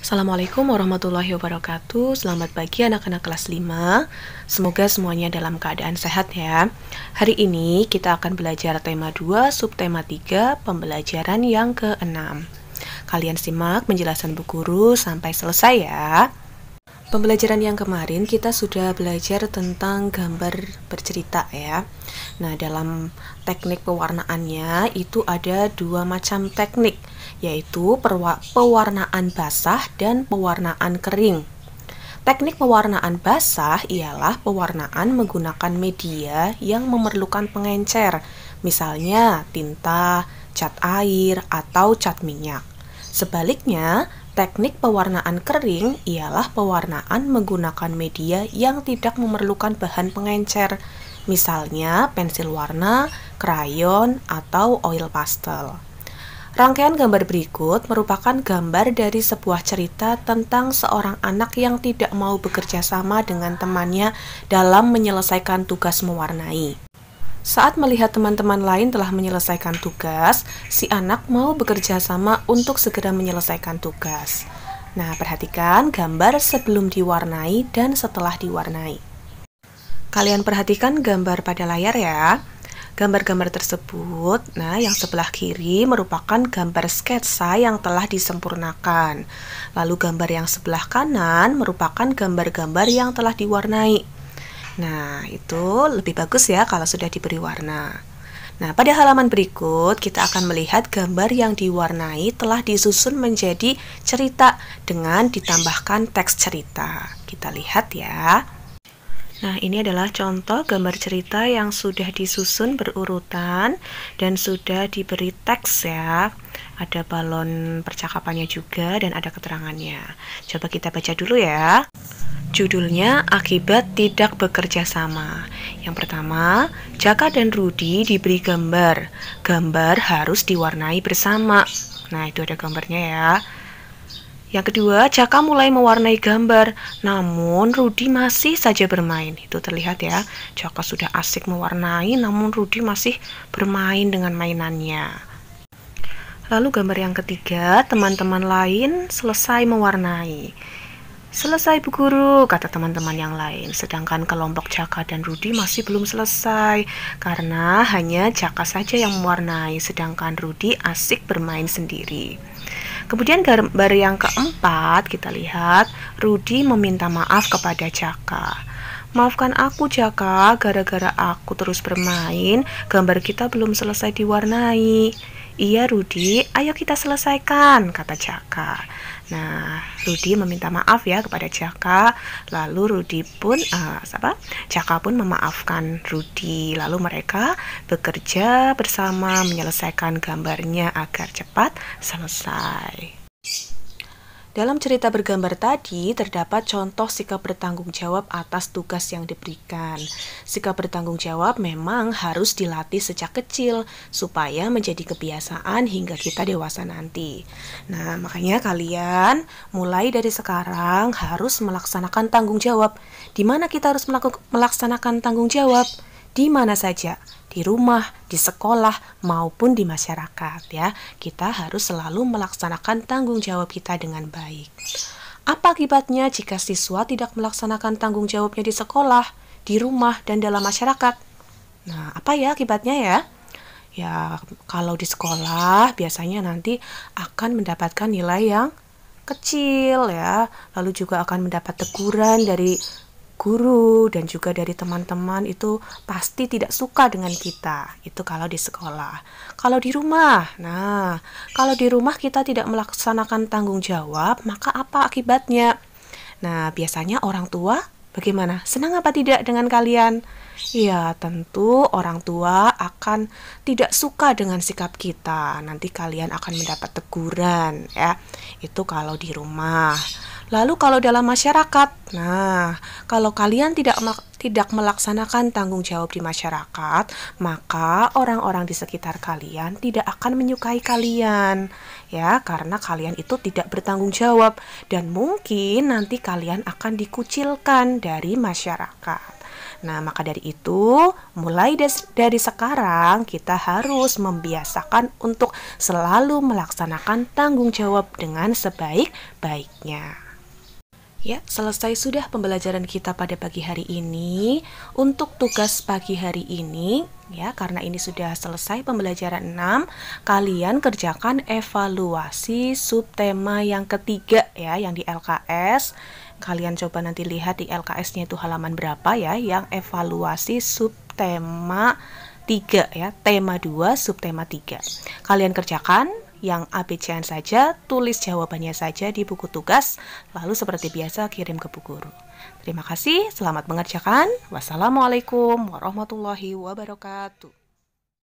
Assalamualaikum warahmatullahi wabarakatuh. Selamat pagi anak-anak kelas 5. Semoga semuanya dalam keadaan sehat ya. Hari ini kita akan belajar tema 2, subtema 3, pembelajaran yang ke-6. Kalian simak penjelasan Bu Guru sampai selesai ya. Pembelajaran yang kemarin kita sudah belajar tentang gambar bercerita ya. Nah, dalam teknik pewarnaannya itu ada dua macam teknik, yaitu pewarnaan basah dan pewarnaan kering. Teknik pewarnaan basah ialah pewarnaan menggunakan media yang memerlukan pengencer, misalnya tinta, cat air, atau cat minyak. Sebaliknya, teknik pewarnaan kering ialah pewarnaan menggunakan media yang tidak memerlukan bahan pengencer, misalnya pensil warna, krayon, atau oil pastel. Rangkaian gambar berikut merupakan gambar dari sebuah cerita tentang seorang anak yang tidak mau bekerja sama dengan temannya dalam menyelesaikan tugas mewarnai. Saat melihat teman-teman lain telah menyelesaikan tugas, si anak mau bekerja sama untuk segera menyelesaikan tugas. Nah, perhatikan gambar sebelum diwarnai dan setelah diwarnai. Kalian perhatikan gambar pada layar ya. Gambar-gambar tersebut, yang sebelah kiri merupakan gambar sketsa yang telah disempurnakan. Lalu gambar yang sebelah kanan merupakan gambar-gambar yang telah diwarnai. Nah, itu lebih bagus ya kalau sudah diberi warna. Nah, pada halaman berikut kita akan melihat gambar yang diwarnai telah disusun menjadi cerita dengan ditambahkan teks cerita. Kita lihat ya. Nah, ini adalah contoh gambar cerita yang sudah disusun berurutan dan sudah diberi teks ya. Ada balon percakapannya juga dan ada keterangannya. Coba kita baca dulu ya. Judulnya Akibat Tidak Bekerja Sama. Yang pertama, Jaka dan Rudi diberi gambar. Gambar harus diwarnai bersama. Nah, itu ada gambarnya ya. Yang kedua, Jaka mulai mewarnai gambar, namun Rudi masih saja bermain. Itu terlihat ya, Jaka sudah asik mewarnai, namun Rudi masih bermain dengan mainannya. Lalu gambar yang ketiga, teman-teman lain selesai mewarnai. Selesai Bu Guru, kata teman-teman yang lain. Sedangkan kelompok Jaka dan Rudi masih belum selesai, karena hanya Jaka saja yang mewarnai, sedangkan Rudi asik bermain sendiri. Kemudian gambar yang keempat, kita lihat Rudi meminta maaf kepada Jaka. Maafkan aku Jaka, gara-gara aku terus bermain, gambar kita belum selesai diwarnai. Iya Rudi, ayo kita selesaikan, kata Jaka. Nah, Rudi meminta maaf ya kepada Jaka. Lalu Jaka pun memaafkan Rudi. Lalu mereka bekerja bersama menyelesaikan gambarnya agar cepat selesai. Dalam cerita bergambar tadi, terdapat contoh sikap bertanggung jawab atas tugas yang diberikan. Sikap bertanggung jawab memang harus dilatih sejak kecil, supaya menjadi kebiasaan hingga kita dewasa nanti. Nah, makanya kalian mulai dari sekarang harus melaksanakan tanggung jawab. Di mana kita harus melaksanakan tanggung jawab? Di mana saja, di rumah, di sekolah, maupun di masyarakat ya. Kita harus selalu melaksanakan tanggung jawab kita dengan baik. Apa akibatnya jika siswa tidak melaksanakan tanggung jawabnya di sekolah, di rumah, dan dalam masyarakat? Nah, apa ya akibatnya ya? Ya, kalau di sekolah biasanya nanti akan mendapatkan nilai yang kecil ya. Lalu juga akan mendapat teguran dari guru dan juga dari teman-teman, itu pasti tidak suka dengan kita. Itu kalau di sekolah. Kalau di rumah, kalau di rumah kita tidak melaksanakan tanggung jawab, maka apa akibatnya? Nah, biasanya orang tua bagaimana? Senang apa tidak dengan kalian? Ya, tentu orang tua akan tidak suka dengan sikap kita. Nanti kalian akan mendapat teguran ya. Itu kalau di rumah. Lalu kalau dalam masyarakat, kalau kalian tidak melaksanakan tanggung jawab di masyarakat, maka orang-orang di sekitar kalian tidak akan menyukai kalian, ya, karena kalian itu tidak bertanggung jawab dan mungkin nanti kalian akan dikucilkan dari masyarakat. Nah, maka dari itu, mulai dari sekarang kita harus membiasakan untuk selalu melaksanakan tanggung jawab dengan sebaik-baiknya. Ya, selesai sudah pembelajaran kita pada pagi hari ini. Untuk tugas pagi hari ini, ya, karena ini sudah selesai pembelajaran 6, kalian kerjakan evaluasi subtema yang ketiga ya, yang di LKS. Kalian coba nanti lihat di LKS-nya itu halaman berapa ya, yang evaluasi subtema 3 ya, tema 2, subtema 3. Kalian kerjakan yang ABC-an saja, tulis jawabannya saja di buku tugas, lalu seperti biasa kirim ke Bu Guru. Terima kasih, selamat mengerjakan. Wassalamualaikum warahmatullahi wabarakatuh.